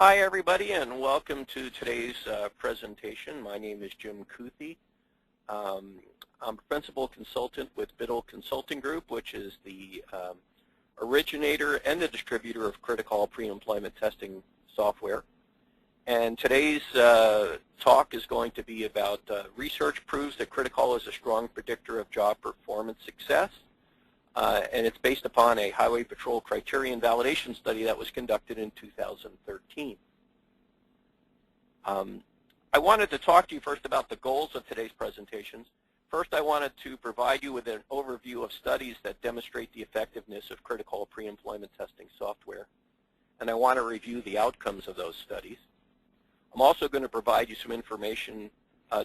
Hi everybody, and welcome to today's presentation. My name is Jim Kuthi. I'm a principal consultant with Biddle Consulting Group, which is the originator and the distributor of CritiCall pre-employment testing software. And today's talk is going to be about research proves that CritiCall is a strong predictor of job performance success. And it's based upon a Highway Patrol Criterion Validity study that was conducted in 2013. I wanted to talk to you first about the goals of today's presentations. First, I wanted to provide you with an overview of studies that demonstrate the effectiveness of CritiCall pre-employment testing software. And I want to review the outcomes of those studies. I'm also going to provide you some information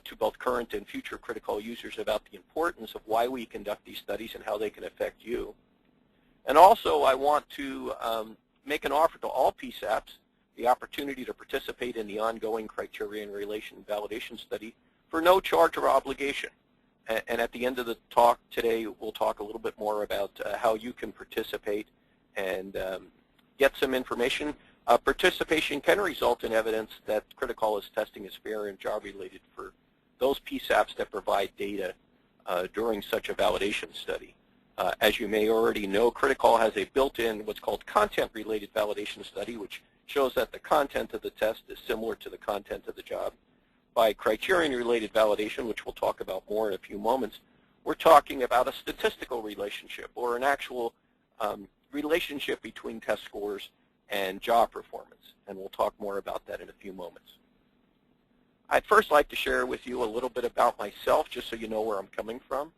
to both current and future CritiCall users about the importance of why we conduct these studies and how they can affect you. And also, I want to make an offer to all PSAPs the opportunity to participate in the ongoing Criterion Validation study for no charge or obligation. And at the end of the talk today, we'll talk a little bit more about how you can participate and get some information. Participation can result in evidence that CritiCall testing is fair and job-related for those PSAPs that provide data during such a validation study. As you may already know, CritiCall has a built-in what's called content-related validation study, which shows that the content of the test is similar to the content of the job. By criterion-related validation, which we'll talk about more in a few moments, we're talking about a statistical relationship or an actual relationship between test scores and job performance, and we'll talk more about that in a few moments. I'd first like to share with you a little bit about myself, just so you know where I'm coming from.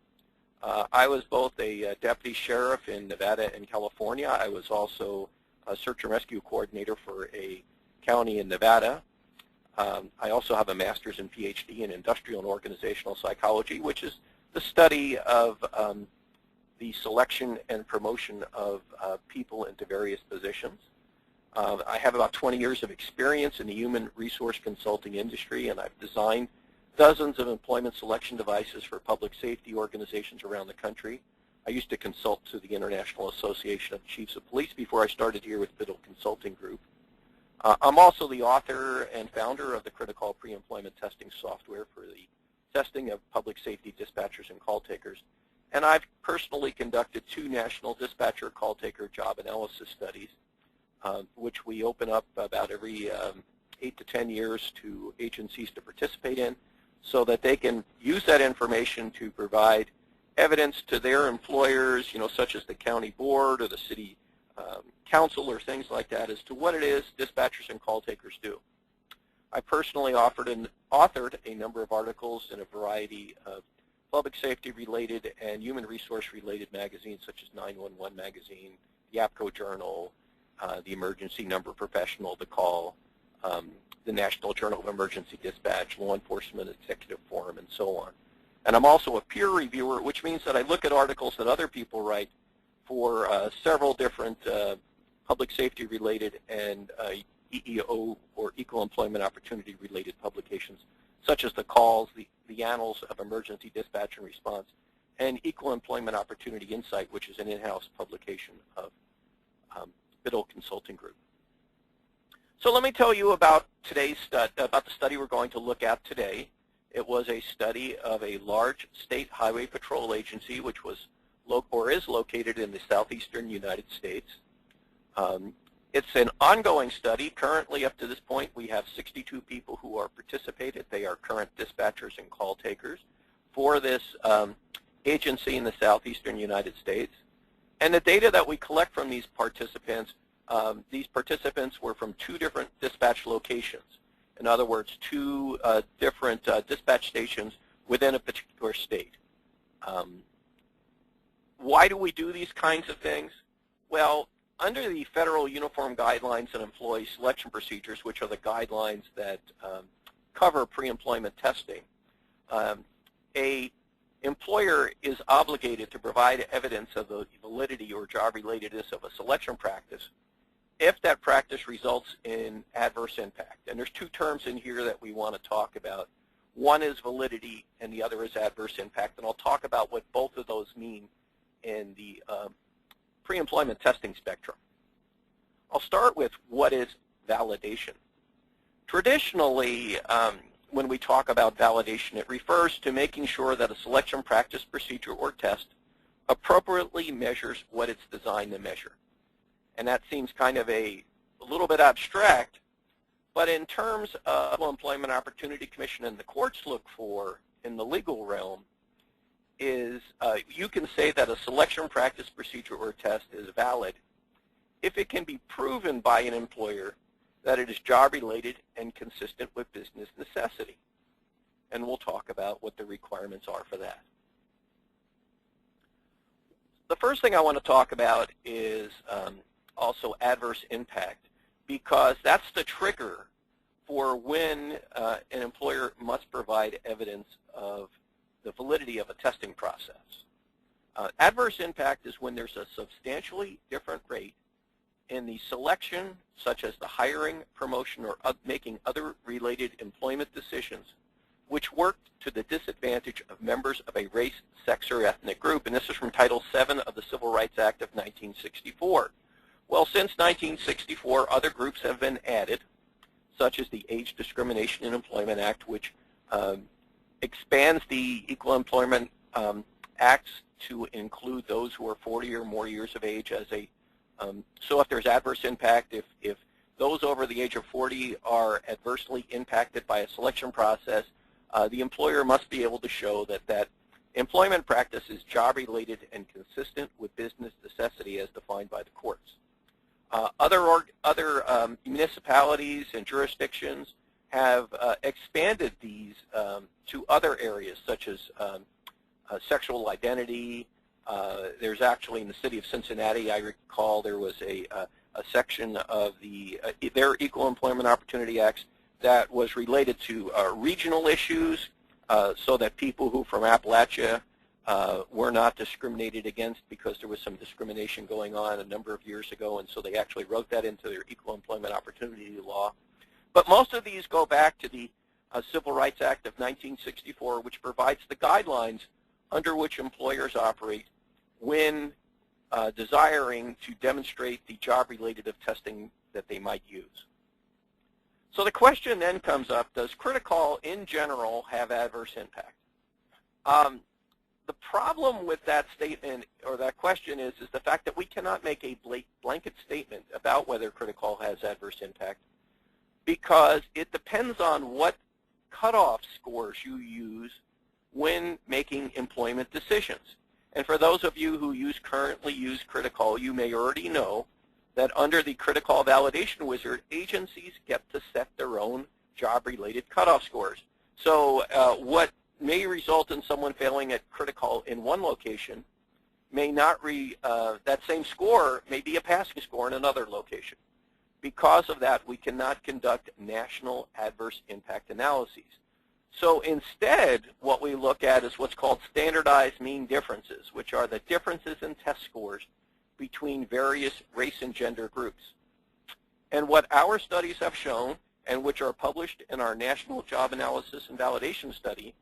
I was both a deputy sheriff in Nevada and California. I was also a search and rescue coordinator for a county in Nevada. I also have a master's and PhD in industrial and organizational psychology, which is the study of the selection and promotion of people into various positions. I have about 20 years of experience in the human resource consulting industry, and I've designed dozens of employment selection devices for public safety organizations around the country. I used to consult to the International Association of Chiefs of Police before I started here with Biddle Consulting Group. I'm also the author and founder of the CritiCall pre-employment testing software for the testing of public safety dispatchers and call takers. And I've personally conducted 2 national dispatcher call taker job analysis studies, which we open up about every 8 to 10 years to agencies to participate in, so that they can use that information to provide evidence to their employers, such as the county board or the city council or things like that, as to what it is dispatchers and call takers do. I personally authored a number of articles in a variety of public safety related and human resource related magazines, such as 911 magazine, the APCO Journal, the Emergency Number Professional, The Call, the National Journal of Emergency Dispatch, Law Enforcement Executive Forum, and so on. And I'm also a peer reviewer, which means that I look at articles that other people write for several different public safety related and EEO or Equal Employment Opportunity related publications, such as the Calls, the Annals of Emergency Dispatch and Response, and Equal Employment Opportunity Insight, which is an in-house publication of Biddle Consulting Group. So let me tell you about today's about the study we're going to look at today. It was a study of a large state highway patrol agency, which was is located in the southeastern United States. It's an ongoing study. Currently, up to this point, we have 62 people who are participated. They are current dispatchers and call takers for this agency in the southeastern United States. And the data that we collect from these participants were from 2 different dispatch locations. In other words, 2 different dispatch stations within a particular state. Why do we do these kinds of things? Well, under the Federal Uniform Guidelines and Employee Selection Procedures, which are the guidelines that cover pre-employment testing, a employer is obligated to provide evidence of the validity or job-relatedness of a selection practice if that practice results in adverse impact. And there's 2 terms in here that we want to talk about. One is validity and the other is adverse impact, and I'll talk about what both of those mean in the pre-employment testing spectrum. I'll start with what is validation. Traditionally, when we talk about validation, it refers to making sure that a selection practice, procedure, or test appropriately measures what it's designed to measure. And that seems kind of a little bit abstract, but in terms of what Employment Opportunity Commission and the courts look for in the legal realm is you can say that a selection practice, procedure, or test is valid if it can be proven by an employer that it is job-related and consistent with business necessity. And we'll talk about what the requirements are for that. The first thing I want to talk about is also adverse impact, because that's the trigger for when an employer must provide evidence of the validity of a testing process. Adverse impact is when there's a substantially different rate in the selection, such as the hiring, promotion, or making other related employment decisions, which work to the disadvantage of members of a race, sex, or ethnic group. And this is from Title VII of the Civil Rights Act of 1964. Well, since 1964, other groups have been added, such as the Age Discrimination in Employment Act, which expands the Equal Employment Acts to include those who are 40 or more years of age as a so if there's adverse impact, if those over the age of 40 are adversely impacted by a selection process, the employer must be able to show that that employment practice is job-related and consistent with business necessity as defined by the courts. Other municipalities and jurisdictions have expanded these to other areas, such as sexual identity. There's actually, in the city of Cincinnati, I recall there was a section of their Equal Employment Opportunity Acts that was related to regional issues, so that people who from Appalachia were not discriminated against because there was some discrimination going on a number of years ago, and so they actually wrote that into their Equal Employment Opportunity law. But most of these go back to the Civil Rights Act of 1964, which provides the guidelines under which employers operate when desiring to demonstrate the job-related of testing that they might use. So the question then comes up, does CritiCall in general have adverse impact? The problem with that statement or that question is the fact that we cannot make a blanket statement about whether CritiCall has adverse impact, because it depends on what cutoff scores you use when making employment decisions. And for those of you who currently use CritiCall, you may already know that under the CritiCall validation wizard, agencies get to set their own job-related cutoff scores. So what may result in someone failing at CritiCall in one location may not that same score may be a passing score in another location. Because of that, we cannot conduct national adverse impact analyses. So instead, what we look at is what's called standardized mean differences, which are the differences in test scores between various race and gender groups. And what our studies have shown, and which are published in our National Job Analysis and Validation Study,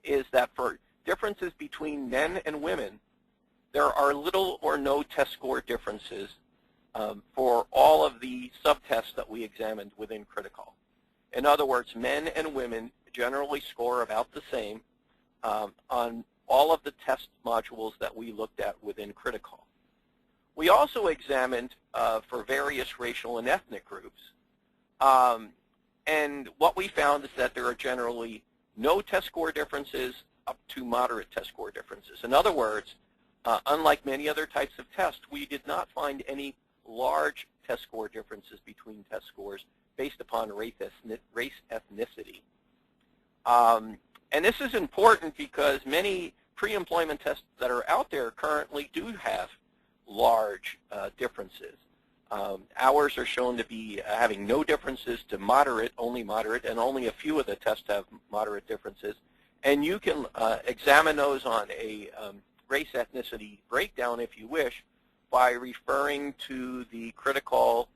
is that for differences between men and women, there are little or no test score differences for all of the subtests that we examined within CritiCall. In other words, men and women generally score about the same on all of the test modules that we looked at within CritiCall. We also examined for various racial and ethnic groups, and what we found is that there are generally no test score differences up to moderate test score differences. In other words, unlike many other types of tests, we did not find any large test score differences between test scores based upon race ethnicity. And this is important because many pre-employment tests that are out there currently do have large differences. Ours are shown to be having no differences to moderate, and only a few of the tests have moderate differences. And you can examine those on a race ethnicity breakdown if you wish by referring to the CritiCall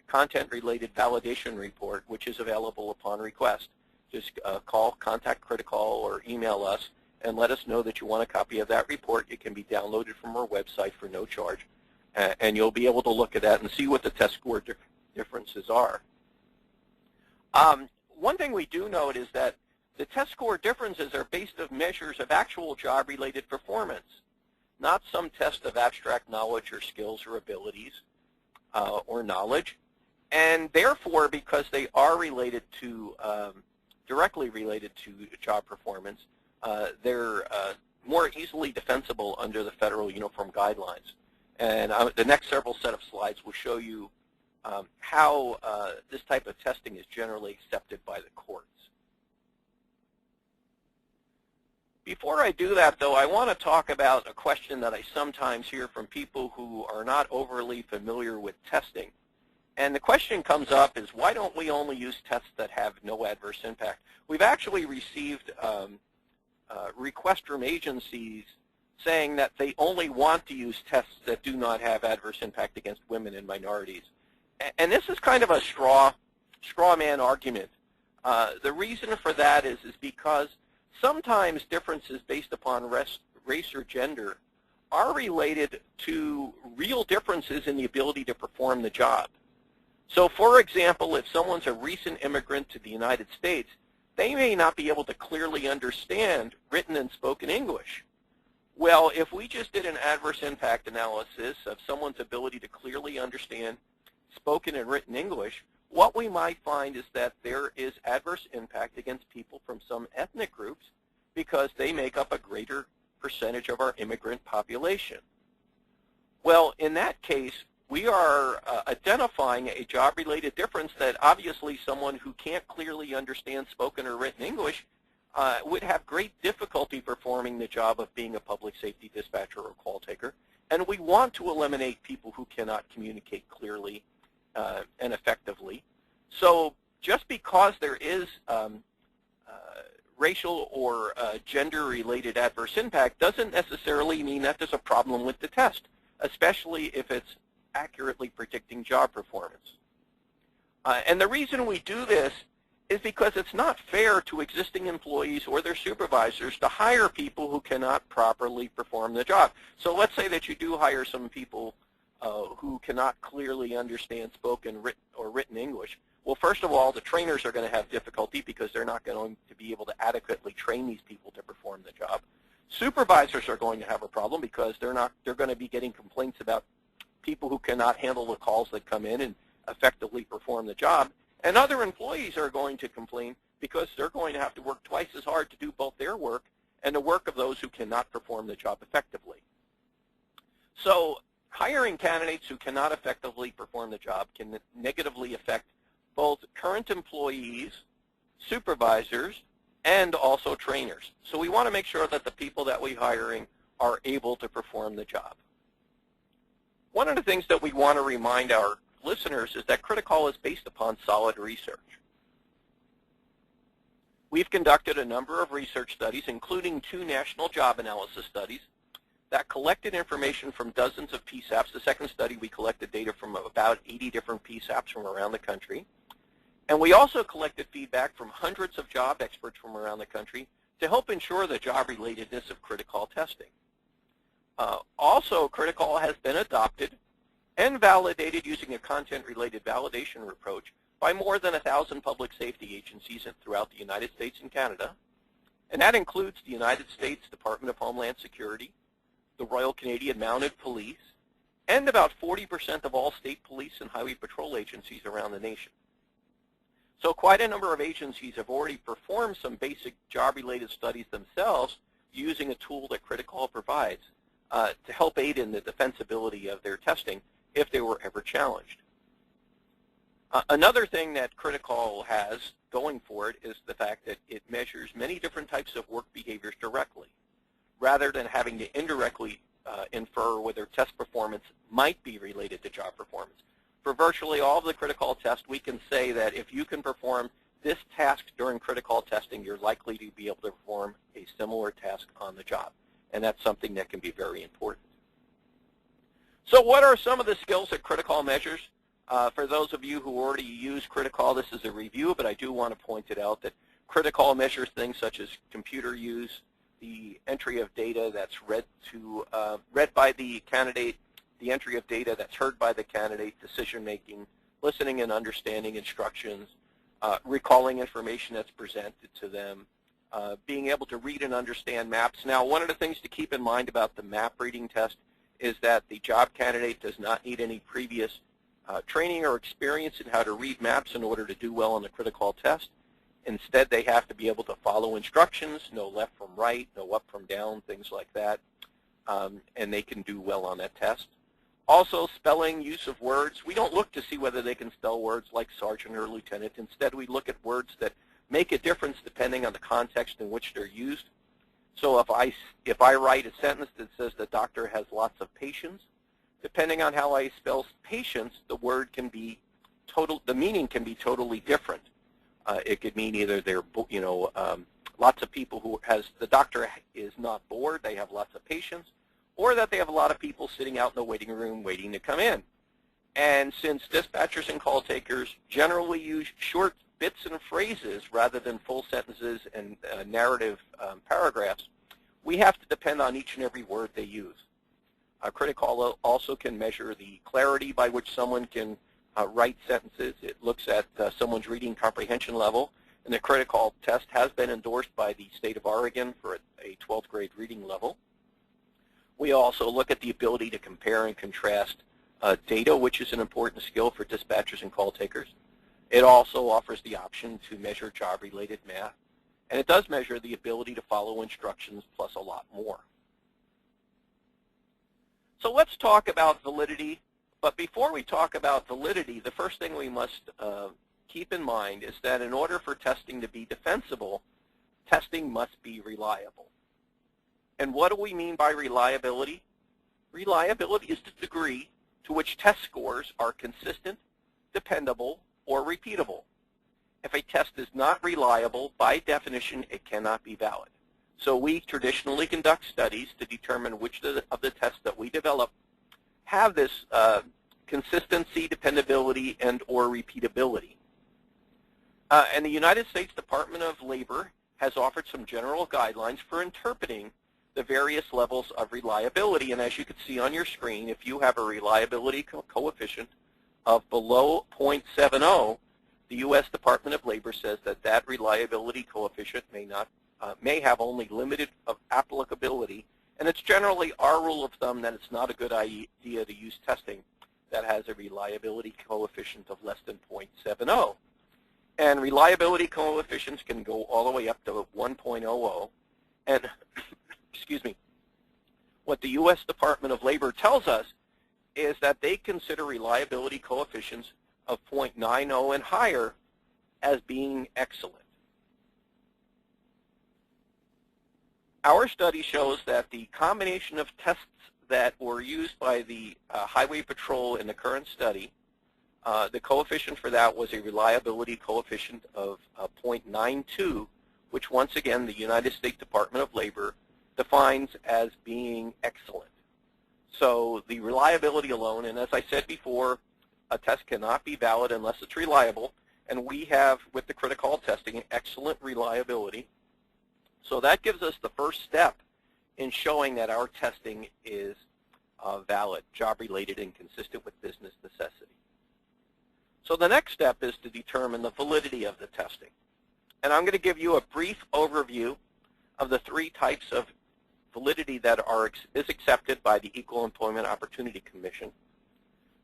content-related validation report, which is available upon request. Just contact CritiCall or email us and let us know that you want a copy of that report. It can be downloaded from our website for no charge, and you'll be able to look at that and see what the test score differences are. One thing we do note is that the test score differences are based on measures of actual job-related performance, not some test of abstract knowledge or skills or abilities or knowledge. And therefore, because they are related to, directly related to job performance, they're more easily defensible under the federal uniform guidelines. And the next several set of slides will show you how this type of testing is generally accepted by the courts. Before I do that, though, I want to talk about a question that I sometimes hear from people who are not overly familiar with testing. And the question comes up is, why don't we only use tests that have no adverse impact? We've actually received requests from agencies saying that they only want to use tests that do not have adverse impact against women and minorities. And this is kind of a straw man argument. The reason for that is because sometimes differences based upon race or gender are related to real differences in the ability to perform the job. So for example, if someone's a recent immigrant to the United States, they may not be able to clearly understand written and spoken English. Well, if we just did an adverse impact analysis of someone's ability to clearly understand spoken and written English, what we might find is that there is adverse impact against people from some ethnic groups because they make up a greater percentage of our immigrant population. Well, in that case, we are identifying a job-related difference that obviously someone who can't clearly understand spoken or written English would have great difficulty performing the job of being a public safety dispatcher or call taker. And we want to eliminate people who cannot communicate clearly and effectively. So just because there is racial or gender-related adverse impact doesn't necessarily mean that there's a problem with the test, especially if it's accurately predicting job performance. And the reason we do this is because it's not fair to existing employees or their supervisors to hire people who cannot properly perform the job. So let's say that you do hire some people who cannot clearly understand spoken or written English. Well, first of all, the trainers are going to have difficulty because they're not going to be able to adequately train these people to perform the job. Supervisors are going to have a problem because they're going to be getting complaints about people who cannot handle the calls that come in and effectively perform the job. And other employees are going to complain because they're going to have to work twice as hard to do both their work and the work of those who cannot perform the job effectively. So hiring candidates who cannot effectively perform the job can negatively affect both current employees, supervisors, and also trainers. So we want to make sure that the people that we're hiring are able to perform the job. One of the things that we want to remind our listeners is that CritiCall is based upon solid research. We've conducted a number of research studies, including 2 national job analysis studies, that collected information from dozens of PSAPs. The second study, we collected data from about 80 different PSAPs from around the country. And we also collected feedback from hundreds of job experts from around the country to help ensure the job-relatedness of CritiCall testing. Also, CritiCall has been adopted and validated using a content-related validation approach by more than 1,000 public safety agencies throughout the United States and Canada. And that includes the United States Department of Homeland Security, the Royal Canadian Mounted Police, and about 40% of all state police and highway patrol agencies around the nation. So quite a number of agencies have already performed some basic job-related studies themselves using a tool that CritiCall provides to help aid in the defensibility of their testing if they were ever challenged. Another thing that CritiCall has going for it is the fact that it measures many different types of work behaviors directly, rather than having to indirectly infer whether test performance might be related to job performance. For virtually all of the CritiCall tests, we can say that if you can perform this task during CritiCall testing, you're likely to be able to perform a similar task on the job. And that's something that can be very important. So what are some of the skills that CritiCall measures? For those of you who already use CritiCall, this is a review, but I do want to point it out that CritiCall measures things such as computer use, the entry of data that's read by the candidate, the entry of data that's heard by the candidate, decision-making, listening and understanding instructions, recalling information that's presented to them, being able to read and understand maps. Now, one of the things to keep in mind about the map reading test is that the job candidate does not need any previous training or experience in how to read maps in order to do well on the CritiCall test. Instead, they have to be able to follow instructions, know left from right, know up from down, things like that, and they can do well on that test. Also, spelling, use of words. We don't look to see whether they can spell words like sergeant or lieutenant. Instead, we look at words that make a difference depending on the context in which they're used. So if I write a sentence that says the doctor has lots of patients, depending on how I spell patients, the word can be the meaning can be totally different. It could mean either they're, lots of people who the doctor is not bored, they have lots of patients, or that they have a lot of people sitting out in the waiting room waiting to come in. And since dispatchers and call takers generally use short bits and phrases rather than full sentences and narrative paragraphs, we have to depend on each and every word they use. CritiCall also can measure the clarity by which someone can write sentences. It looks at someone's reading comprehension level, and the CritiCall test has been endorsed by the state of Oregon for a 12th grade reading level. We also look at the ability to compare and contrast data, which is an important skill for dispatchers and call takers. It also offers the option to measure job-related math, and it does measure the ability to follow instructions plus a lot more. So let's talk about validity, but before we talk about validity, the first thing we must keep in mind is that in order for testing to be defensible, testing must be reliable. And what do we mean by reliability? Reliability is the degree to which test scores are consistent, dependable, or repeatable. If a test is not reliable, by definition, it cannot be valid. So we traditionally conduct studies to determine which of the tests that we develop have this consistency, dependability, and or repeatability. And the United States Department of Labor has offered some general guidelines for interpreting the various levels of reliability. And as you can see on your screen, if you have a reliability coefficient of below 0.70, the U.S. Department of Labor says that that reliability coefficient may have only limited applicability, and it's generally our rule of thumb that it's not a good idea to use testing that has a reliability coefficient of less than 0.70. And reliability coefficients can go all the way up to 1.00, and excuse me, what the U.S. Department of Labor tells us is that they consider reliability coefficients of 0.90 and higher as being excellent. Our study shows that the combination of tests that were used by the Highway Patrol in the current study, the coefficient for that was a reliability coefficient of 0.92, which once again the United States Department of Labor defines as being excellent. So the reliability alone, and as I said before, a test cannot be valid unless it's reliable, and we have, with the CritiCall testing, excellent reliability. So that gives us the first step in showing that our testing is valid, job-related, and consistent with business necessity. So the next step is to determine the validity of the testing. And I'm going to give you a brief overview of the three types of validity that is accepted by the Equal Employment Opportunity Commission.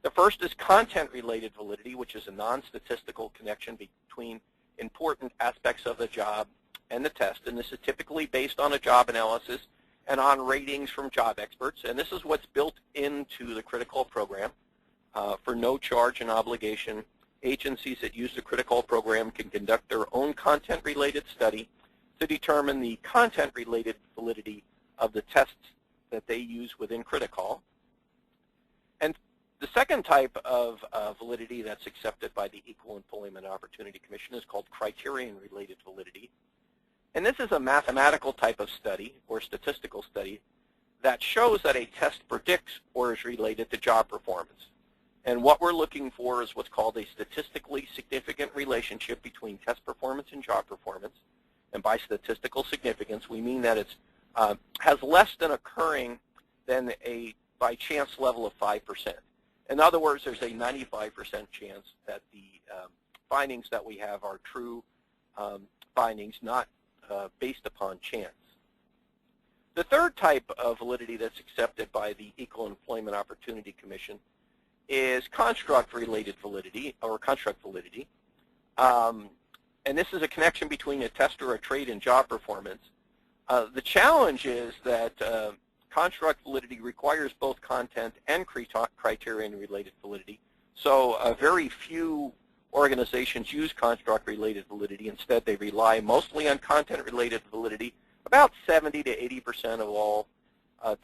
The first is content-related validity, which is a non-statistical connection between important aspects of the job and the test, and this is typically based on a job analysis and on ratings from job experts, and this is what's built into the CritiCall program. For no charge and obligation, agencies that use the CritiCall program can conduct their own content-related study to determine the content-related validity of the tests that they use within CritiCall. And the second type of validity that's accepted by the Equal Employment Opportunity Commission is called Criterion-related validity. And this is a mathematical type of study or statistical study that shows that a test predicts or is related to job performance. And what we're looking for is what's called a statistically significant relationship between test performance and job performance. And by statistical significance, we mean that it has less than occurring than a by chance level of 5%. In other words, there's a 95% chance that the findings that we have are true findings, not based upon chance. The third type of validity that's accepted by the Equal Employment Opportunity Commission is construct-related validity, or construct validity. And this is a connection between a test or a trait and job performance. The challenge is that construct validity requires both content and criterion-related validity. So very few organizations use construct-related validity. Instead, they rely mostly on content-related validity. About 70 to 80% of all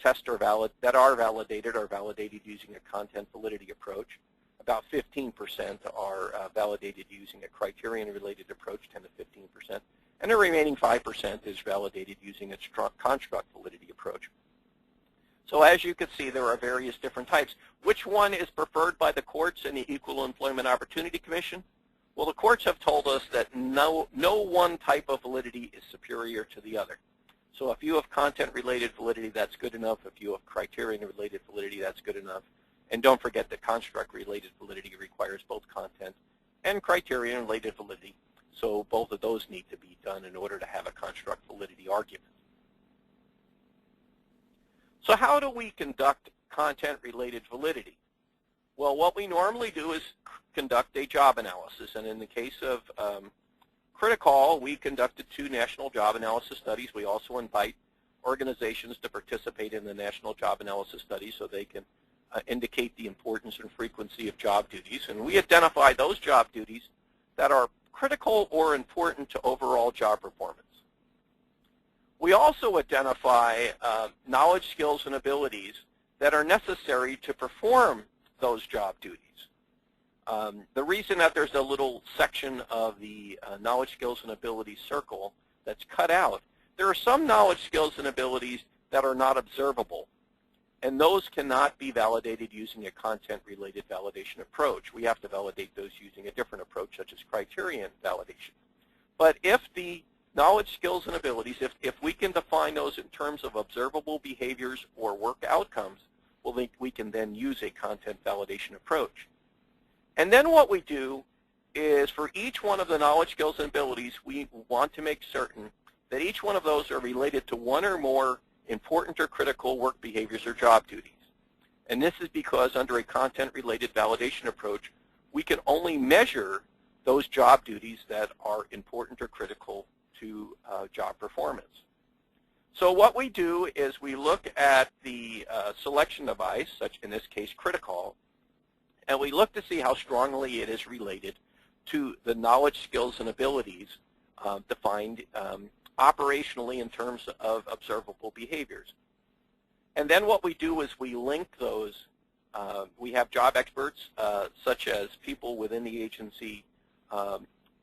tests that are validated using a content validity approach. About 15% are validated using a criterion-related approach, 10 to 15%. And the remaining 5% is validated using a construct validity approach. So as you can see, there are various different types. Which one is preferred by the courts and the Equal Employment Opportunity Commission? Well, the courts have told us that no one type of validity is superior to the other. So if you have content-related validity, that's good enough. If you have criterion-related validity, that's good enough. And don't forget that construct-related validity requires both content and criterion-related validity. So both of those need to be done in order to have a construct validity argument. So how do we conduct content-related validity? Well, what we normally do is conduct a job analysis. And in the case of CritiCall, we conducted 2 national job analysis studies. We also invite organizations to participate in the national job analysis studies so they can indicate the importance and frequency of job duties. And we identify those job duties that are critical or important to overall job performance. We also identify knowledge, skills, and abilities that are necessary to perform those job duties. The reason that there's a little section of the knowledge, skills, and abilities circle that's cut out, there are some knowledge, skills, and abilities that are not observable. And those cannot be validated using a content-related validation approach. We have to validate those using a different approach, such as criterion validation. But if the knowledge, skills, and abilities, if we can define those in terms of observable behaviors or work outcomes, well, we can then use a content validation approach. And then what we do is for each one of the knowledge, skills, and abilities, we want to make certain that each one of those are related to one or more important or critical work behaviors or job duties. And this is because under a content-related validation approach, we can only measure those job duties that are important or critical to job performance. So what we do is we look at the selection device, such in this case CritiCall, and we look to see how strongly it is related to the knowledge, skills, and abilities defined operationally in terms of observable behaviors. And then what we do is we link those. We have job experts, such as people within the agency,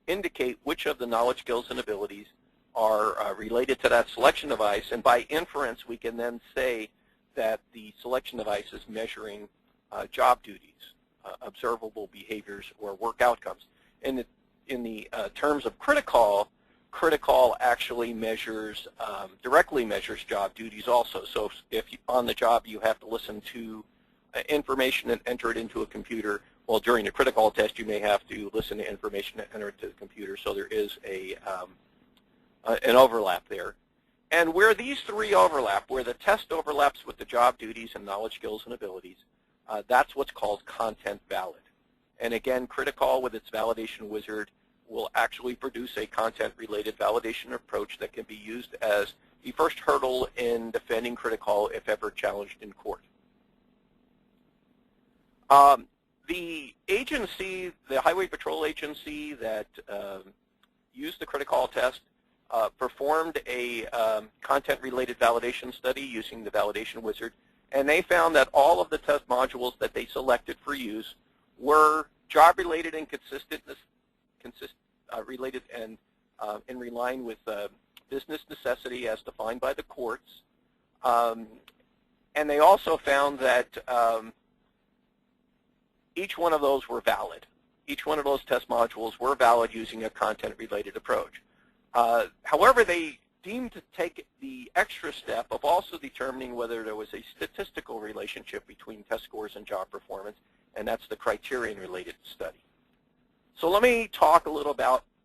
indicate which of the knowledge, skills, and abilities are related to that selection device. And by inference, we can then say that the selection device is measuring job duties, observable behaviors, or work outcomes. In the terms of CritiCall, CritiCall actually measures, directly measures job duties also. So if on the job you have to listen to information and enter it into a computer, well, during the CritiCall test you may have to listen to information and enter it to the computer. So there is an overlap there. And where these 3 overlap, where the test overlaps with the job duties and knowledge, skills, and abilities, that's what's called content valid. And again, CritiCall with its validation wizard will actually produce a content-related validation approach that can be used as the first hurdle in defending CritiCall if ever challenged in court. The agency, the Highway Patrol agency that used the CritiCall test performed a content-related validation study using the validation wizard, and they found that all of the test modules that they selected for use were job-related and related and in line with business necessity as defined by the courts. And they also found that each one of those were valid. Each one of those test modules were valid using a content-related approach. However, they deemed to take the extra step of also determining whether there was a statistical relationship between test scores and job performance, and that's the criterion-related study. So let me talk a little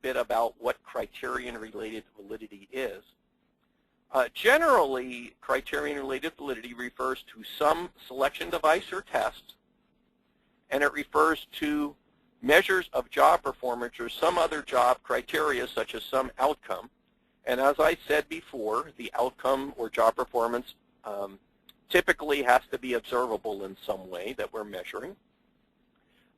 bit about what criterion-related validity is. Generally, criterion-related validity refers to some selection device or test, and it refers to measures of job performance or some other job criteria such as some outcome. And as I said before, the outcome or job performance typically has to be observable in some way that we're measuring.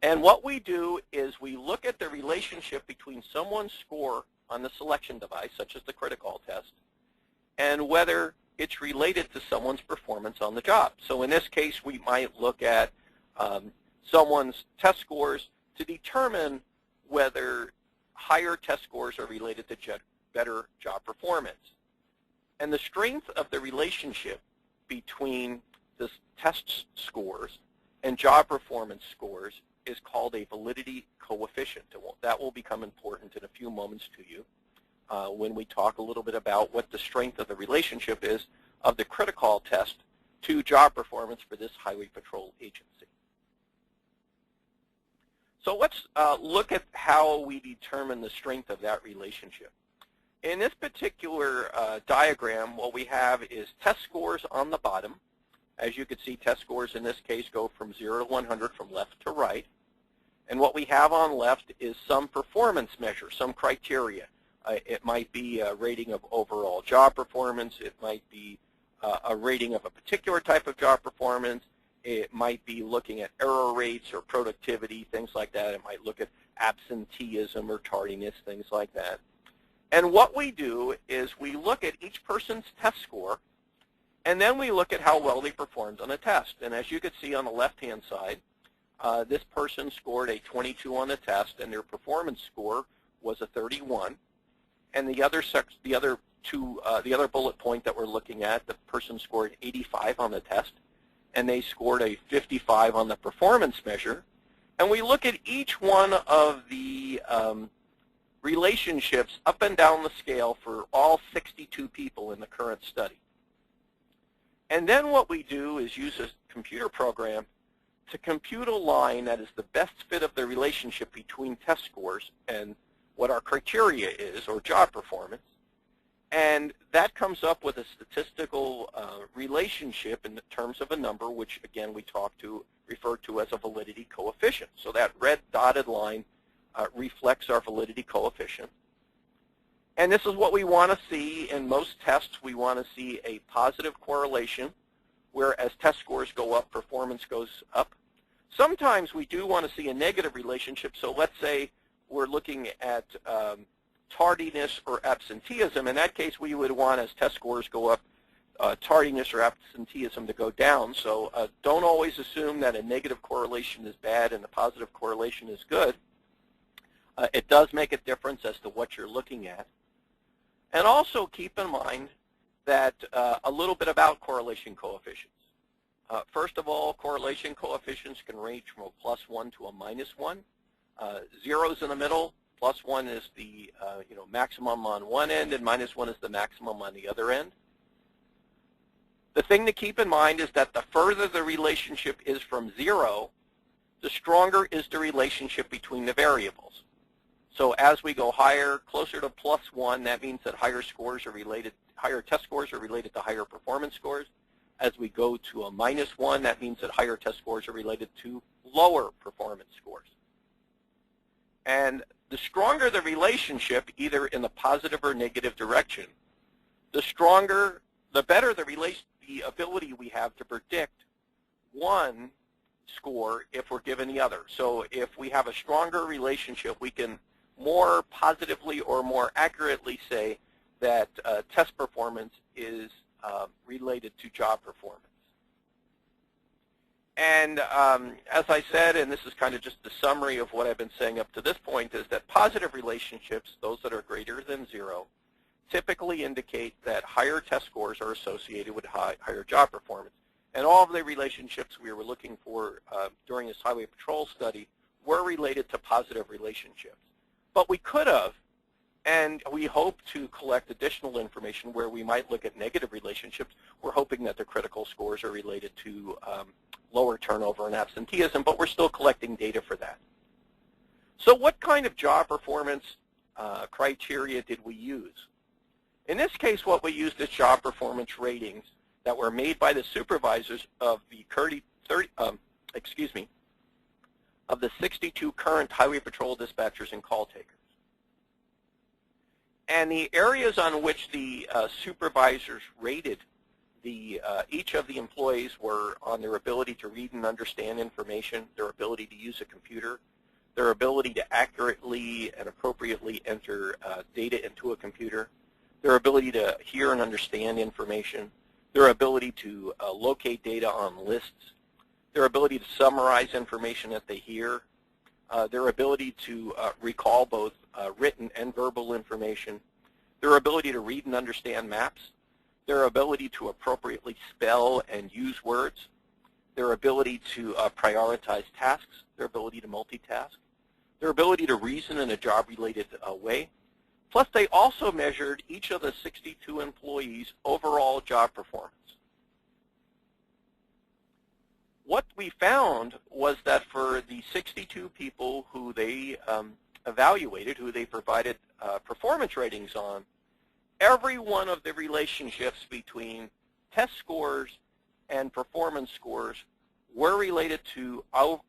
And what we do is we look at the relationship between someone's score on the selection device, such as the CritiCall test, and whether it's related to someone's performance on the job. So in this case, we might look at someone's test scores to determine whether higher test scores are related to better job performance. And the strength of the relationship between the test scores and job performance scores is called a validity coefficient. That will become important in a few moments to you when we talk a little bit about what the strength of the relationship is of the CritiCall test to job performance for this highway patrol agency. So let's look at how we determine the strength of that relationship. In this particular diagram, what we have is test scores on the bottom. As you can see, test scores in this case go from 0 to 100 from left to right. And what we have on left is some performance measure, some criteria. It might be a rating of overall job performance. It might be a rating of a particular type of job performance. It might be looking at error rates or productivity, things like that. It might look at absenteeism or tardiness, things like that. And what we do is we look at each person's test score, and then we look at how well they performed on the test. And as you can see on the left-hand side, this person scored a 22 on the test, and their performance score was a 31. And the other bullet point that we're looking at, the person scored 85 on the test, and they scored a 55 on the performance measure. And we look at each one of the relationships up and down the scale for all 62 people in the current study. And then what we do is use a computer program to compute a line that is the best fit of the relationship between test scores and what our criteria is, or job performance. And that comes up with a statistical relationship in terms of a number, which again we refer to as a validity coefficient. So that red dotted line reflects our validity coefficient. And this is what we want to see in most tests. We want to see a positive correlation, where as test scores go up, performance goes up. Sometimes we do want to see a negative relationship. So let's say we're looking at tardiness or absenteeism. In that case, we would want, as test scores go up, tardiness or absenteeism to go down. So don't always assume that a negative correlation is bad and a positive correlation is good. It does make a difference as to what you're looking at. And also keep in mind that a little bit about correlation coefficients. First of all, correlation coefficients can range from a +1 to a -1. Zeros in the middle. +1 is the maximum on one end, and -1 is the maximum on the other end. The thing to keep in mind is that the further the relationship is from 0, the stronger is the relationship between the variables. So as we go higher, closer to +1, that means that higher test scores are related to higher performance scores. As we go to a -1, that means that higher test scores are related to lower performance scores. And the stronger the relationship, either in the positive or negative direction, the better the ability we have to predict one score if we're given the other. So if we have a stronger relationship, we can more positively or more accurately say that test performance is related to job performance. And as I said, and this is kind of just the summary of what I've been saying up to this point, is that positive relationships, those that are greater than 0, typically indicate that higher test scores are associated with higher job performance. And all of the relationships we were looking for during this highway patrol study were related to positive relationships. But we could have, and we hope to collect additional information where we might look at negative relationships. We're hoping that the critical scores are related to lower turnover and absenteeism, but we're still collecting data for that. So what kind of job performance criteria did we use? In this case, what we used is job performance ratings that were made by the supervisors of the 62 current highway patrol dispatchers and call takers. And the areas on which the supervisors rated each of the employees were on their ability to read and understand information, their ability to use a computer, their ability to accurately and appropriately enter data into a computer, their ability to hear and understand information, their ability to locate data on lists, their ability to summarize information that they hear, their ability to recall both written and verbal information, their ability to read and understand maps, their ability to appropriately spell and use words, their ability to prioritize tasks, their ability to multitask, their ability to reason in a job-related way. Plus, they also measured each of the 62 employees' overall job performance. What we found was that for the 62 people who they evaluated, who they provided performance ratings on, every one of the relationships between test scores and performance scores were related to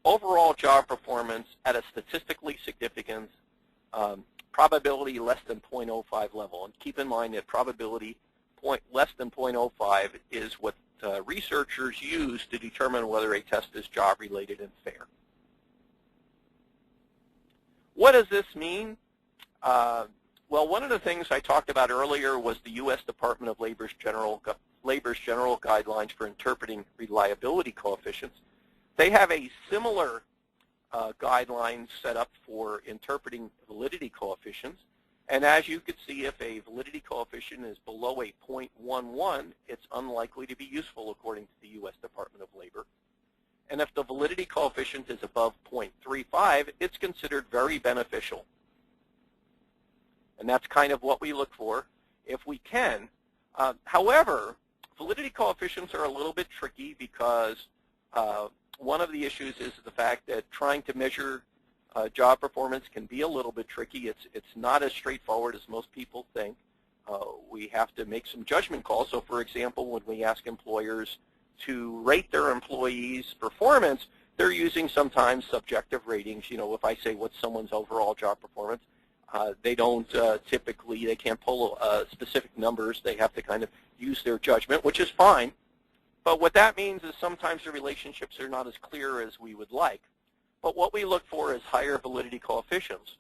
overall job performance at a statistically significant probability less than 0.05 level. And keep in mind that probability less than 0.05 is what researchers use to determine whether a test is job-related and fair. What does this mean? Well, one of the things I talked about earlier was the U.S. Department of Labor's general guidelines for interpreting reliability coefficients. They have a similar guideline set up for interpreting validity coefficients. And as you can see, if a validity coefficient is below a 0.11, it's unlikely to be useful according to the U.S. Department of Labor. And if the validity coefficient is above 0.35, it's considered very beneficial. And that's kind of what we look for if we can. However, validity coefficients are a little bit tricky because one of the issues is the fact that trying to measure job performance can be a little bit tricky. It's not as straightforward as most people think. We have to make some judgment calls. So for example, when we ask employers to rate their employees' performance, they're using sometimes subjective ratings. You know, if I say what's someone's overall job performance, they don't typically, they can't pull specific numbers. They have to kind of use their judgment, which is fine. But what that means is sometimes the relationships are not as clear as we would like. But what we look for is higher validity coefficients.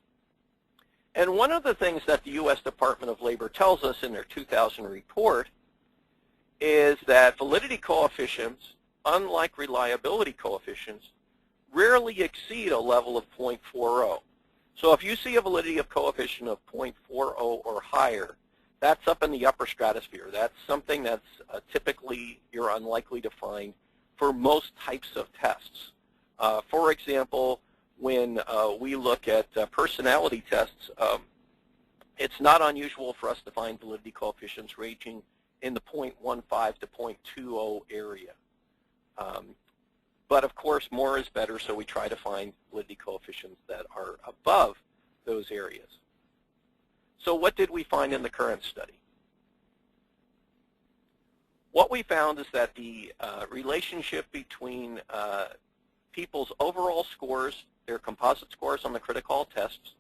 And one of the things that the U.S. Department of Labor tells us in their 2000 report is that validity coefficients, unlike reliability coefficients, rarely exceed a level of 0.40. So if you see a validity of coefficient of 0.40 or higher, that's up in the upper stratosphere. That's something that's typically you're unlikely to find for most types of tests. For example, when we look at personality tests, it's not unusual for us to find validity coefficients ranging in the 0.15 to 0.20 area. But of course, more is better, so we try to find validity coefficients that are above those areas. So what did we find in the current study? What we found is that the relationship between people's overall scores, their composite scores on the CritiCall tests,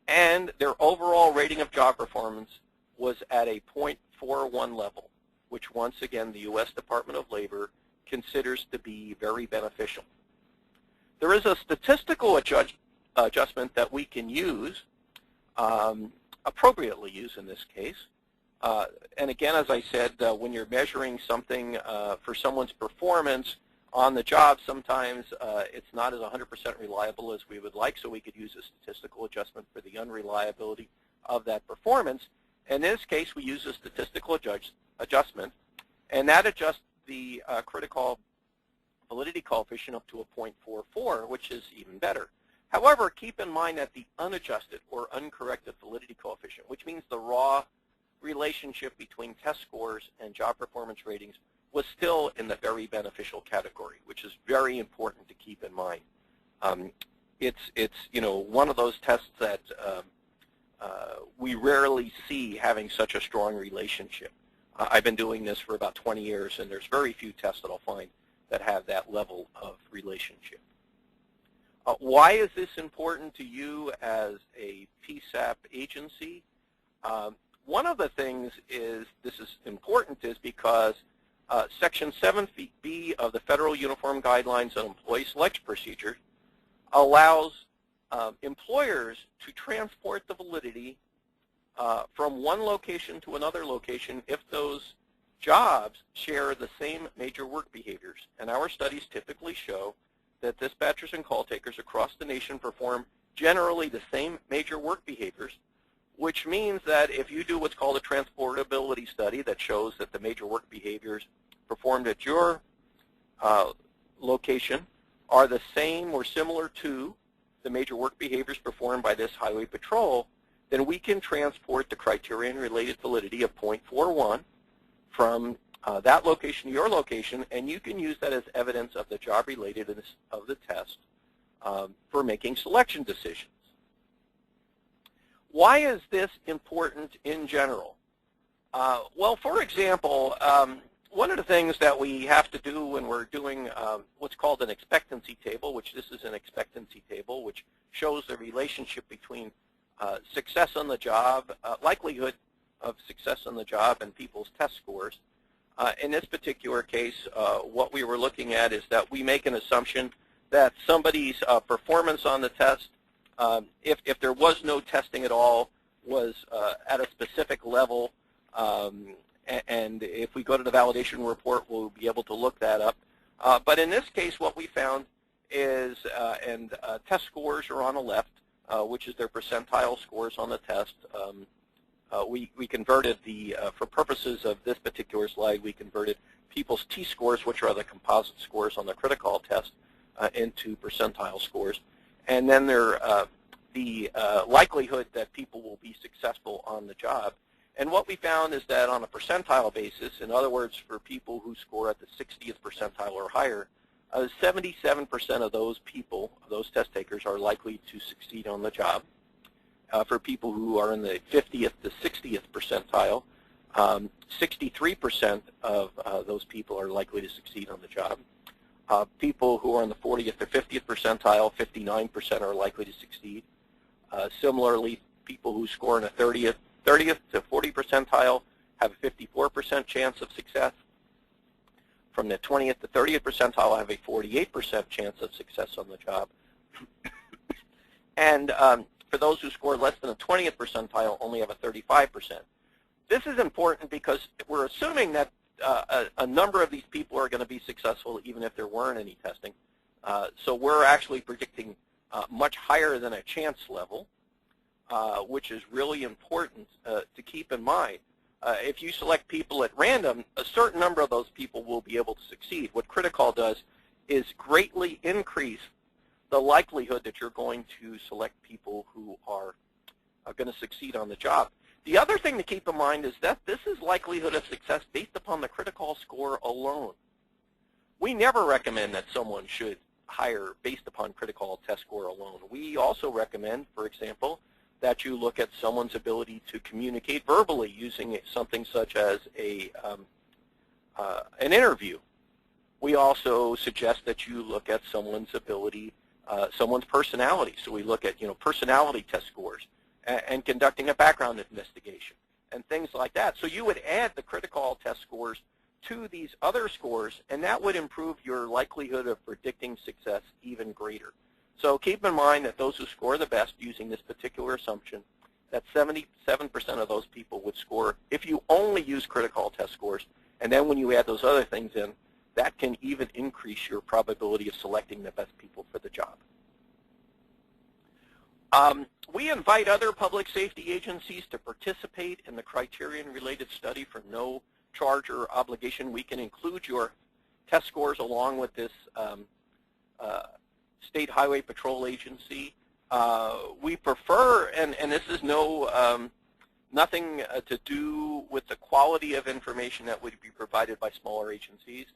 and their overall rating of job performance was at a 0.41 level, which once again the U.S. Department of Labor considers to be very beneficial. There is a statistical adjustment that we can use, appropriately use in this case. And again, as I said, when you're measuring something for someone's performance on the job, sometimes it's not as 100% reliable as we would like, so we could use a statistical adjustment for the unreliability of that performance. In this case, we use a statistical adjustment, and that adjusts the CritiCall validity coefficient up to a 0.44, which is even better. However, keep in mind that the unadjusted or uncorrected validity coefficient, which means the raw relationship between test scores and job performance ratings, was still in the very beneficial category, which is very important to keep in mind. it's one of those tests that we rarely see having such a strong relationship. I've been doing this for about 20 years, and there's very few tests that I'll find that have that level of relationship. Why is this important to you as a PSAP agency? One of the things is this is important is because Section 7B of the Federal Uniform Guidelines on Employee Selection Procedures allows employers to transport the validity from one location to another location if those jobs share the same major work behaviors. And our studies typically show that dispatchers and call takers across the nation perform generally the same major work behaviors, which means that if you do what's called a transportability study that shows that the major work behaviors performed at your location are the same or similar to the major work behaviors performed by this highway patrol, then we can transport the criterion-related validity of 0.41 from that location to your location, and you can use that as evidence of the job relatedness of the test for making selection decisions. Why is this important in general? Well, for example, one of the things that we have to do when we're doing what's called an expectancy table, which this is an expectancy table, which shows the relationship between success on the job, likelihood of success on the job, and people's test scores. In this particular case, what we were looking at is that we make an assumption that somebody's performance on the test, if there was no testing at all, was at a specific level, and if we go to the validation report, we'll be able to look that up. But in this case, what we found is, test scores are on the left, which is their percentile scores on the test. We converted for purposes of this particular slide, we converted people's T-scores, which are the composite scores on the CritiCall test, into percentile scores. And then the likelihood that people will be successful on the job. And what we found is that on a percentile basis, in other words, for people who score at the 60th percentile or higher, 77% of those people, those test takers, are likely to succeed on the job. For people who are in the 50th to 60th percentile, 63% of those people are likely to succeed on the job. People who are in the 40th to 50th percentile, 59% are likely to succeed. Similarly, people who score in the 30th to 40th percentile have a 54% chance of success. From the 20th to 30th percentile, have a 48% chance of success on the job. And for those who score less than a 20th percentile, only have a 35%. This is important because we're assuming that a number of these people are going to be successful even if there weren't any testing. So we're actually predicting much higher than a chance level, which is really important to keep in mind. If you select people at random, a certain number of those people will be able to succeed. What CritiCall does is greatly increase the likelihood that you're going to select people who are going to succeed on the job. The other thing to keep in mind is that this is likelihood of success based upon the CritiCall score alone. We never recommend that someone should hire based upon CritiCall test score alone. We also recommend, for example, that you look at someone's ability to communicate verbally using something such as an interview. We also suggest that you look at someone's ability, someone's personality. So we look at personality test scores and conducting a background investigation and things like that. So you would add the CritiCall test scores to these other scores, and that would improve your likelihood of predicting success even greater. So keep in mind that those who score the best using this particular assumption, that 77% of those people would score if you only use CritiCall test scores, and then when you add those other things in, that can even increase your probability of selecting the best people for the job. We invite other public safety agencies to participate in the criterion-related study for no charge or obligation. We can include your test scores along with this State Highway Patrol agency. We prefer, and this is nothing to do with the quality of information that would be provided by smaller agencies,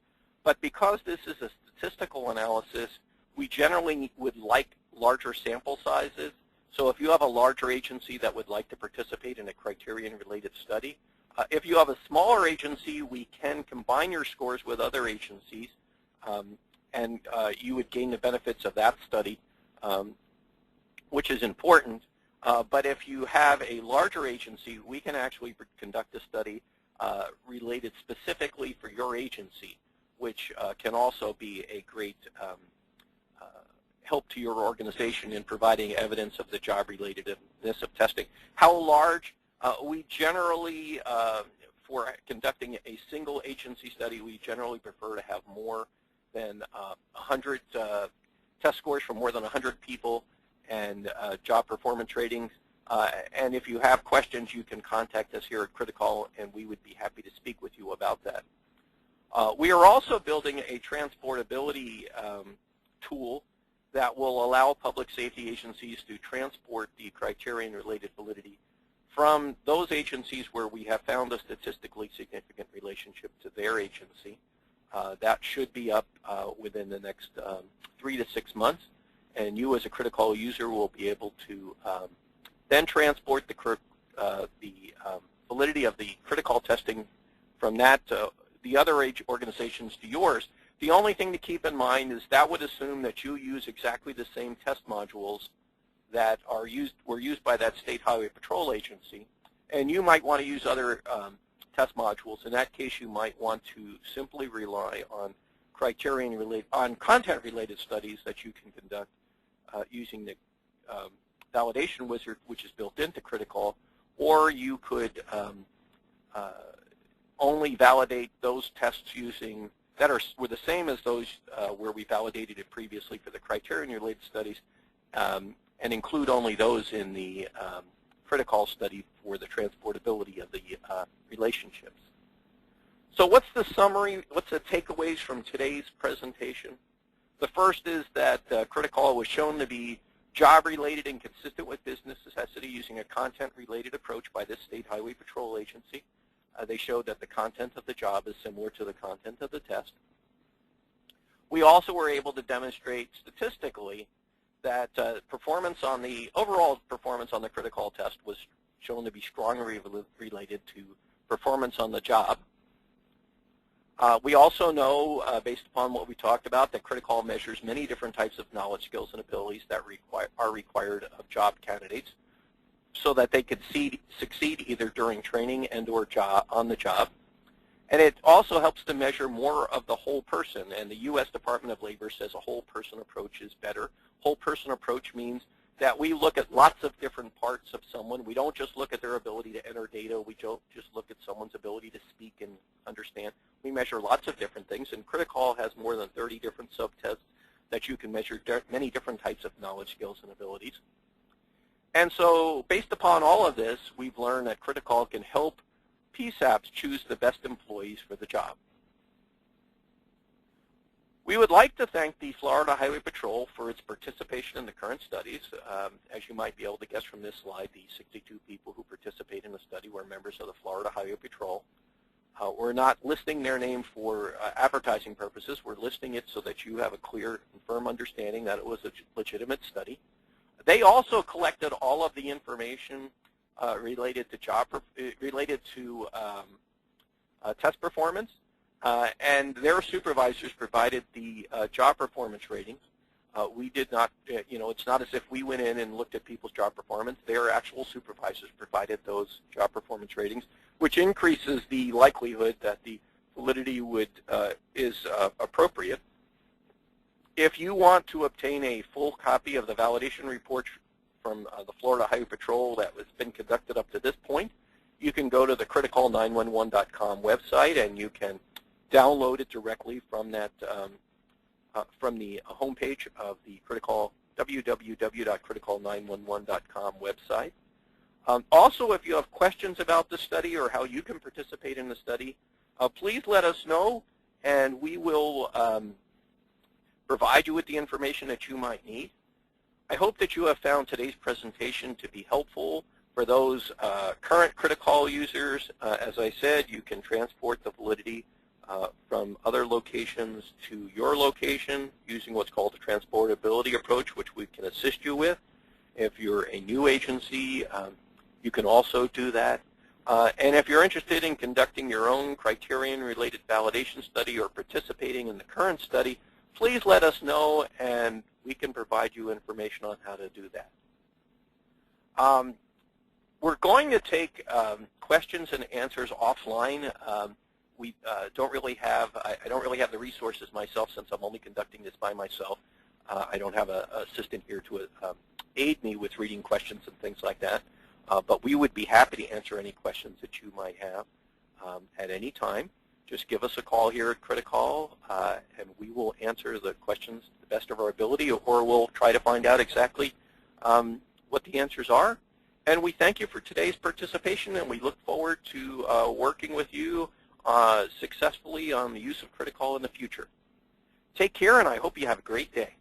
but because this is a statistical analysis, we generally would like larger sample sizes. So if you have a larger agency that would like to participate in a criterion-related study, if you have a smaller agency, we can combine your scores with other agencies, and you would gain the benefits of that study, which is important. But if you have a larger agency, we can actually conduct a study related specifically for your agency, which can also be a great help to your organization in providing evidence of the job-relatedness of testing. How large? We generally, for conducting a single agency study, we generally prefer to have more than 100 test scores from more than 100 people and job performance ratings. And if you have questions, you can contact us here at CritiCall, and we would be happy to speak with you about that. We are also building a transportability tool that will allow public safety agencies to transport the criterion-related validity from those agencies where we have found a statistically significant relationship to their agency. That should be up within the next 3 to 6 months, and you as a CritiCall user will be able to then transport the validity of the CritiCall testing from that the other organizations to yours. The only thing to keep in mind is that would assume that you use exactly the same test modules that were used by that state highway patrol agency, and you might want to use other test modules. In that case, you might want to simply rely on content-related studies that you can conduct using the validation wizard, which is built into CritiCall, or you could only validate those tests using that were the same as those where we validated it previously for the criterion-related studies, and include only those in the CritiCall study for the transportability of the relationships. So what's the summary? What's the takeaways from today's presentation? The first is that CritiCall was shown to be job-related and consistent with business necessity using a content-related approach by this state highway patrol agency. They showed that the content of the job is similar to the content of the test. We also were able to demonstrate statistically that overall performance on the CritiCall test was shown to be strongly related to performance on the job. We also know, based upon what we talked about, that CritiCall measures many different types of knowledge, skills, and abilities that are required of job candidates so that they could succeed either during training and or on the job. And it also helps to measure more of the whole person, and the U.S. Department of Labor says a whole person approach is better. Whole person approach means that we look at lots of different parts of someone. We don't just look at their ability to enter data. We don't just look at someone's ability to speak and understand. We measure lots of different things, and CritiCall has more than 30 different sub-tests that you can measure many different types of knowledge, skills, and abilities. And so based upon all of this, we've learned that CritiCall can help PSAPs choose the best employees for the job. We would like to thank the Florida Highway Patrol for its participation in the current studies. As you might be able to guess from this slide, the 62 people who participate in the study were members of the Florida Highway Patrol. We're not listing their name for advertising purposes. We're listing it so that you have a clear and firm understanding that it was a legitimate study. They also collected all of the information related to test performance, and their supervisors provided the job performance ratings. We did not, it's not as if we went in and looked at people's job performance. Their actual supervisors provided those job performance ratings, which increases the likelihood that the validity is appropriate. If you want to obtain a full copy of the validation report from the Florida Highway Patrol that has been conducted up to this point, you can go to the CritiCall911.com website and you can download it directly from that from the homepage of the www.criticall911.com website. Also, if you have questions about the study or how you can participate in the study, please let us know, and we will provide you with the information that you might need. I hope that you have found today's presentation to be helpful for those current CritiCall users. As I said, you can transport the validity from other locations to your location using what's called the transportability approach, which we can assist you with. If you're a new agency, you can also do that. And if you're interested in conducting your own Criterion-related validation study or participating in the current study, please let us know and we can provide you information on how to do that. We're going to take questions and answers offline. We don't really have, I don't really have the resources myself since I'm only conducting this by myself. I don't have an assistant here to aid me with reading questions and things like that. But we would be happy to answer any questions that you might have at any time. Just give us a call here at CritiCall, and we will answer the questions to the best of our ability, or we'll try to find out exactly what the answers are. And we thank you for today's participation, and we look forward to working with you successfully on the use of CritiCall in the future. Take care, and I hope you have a great day.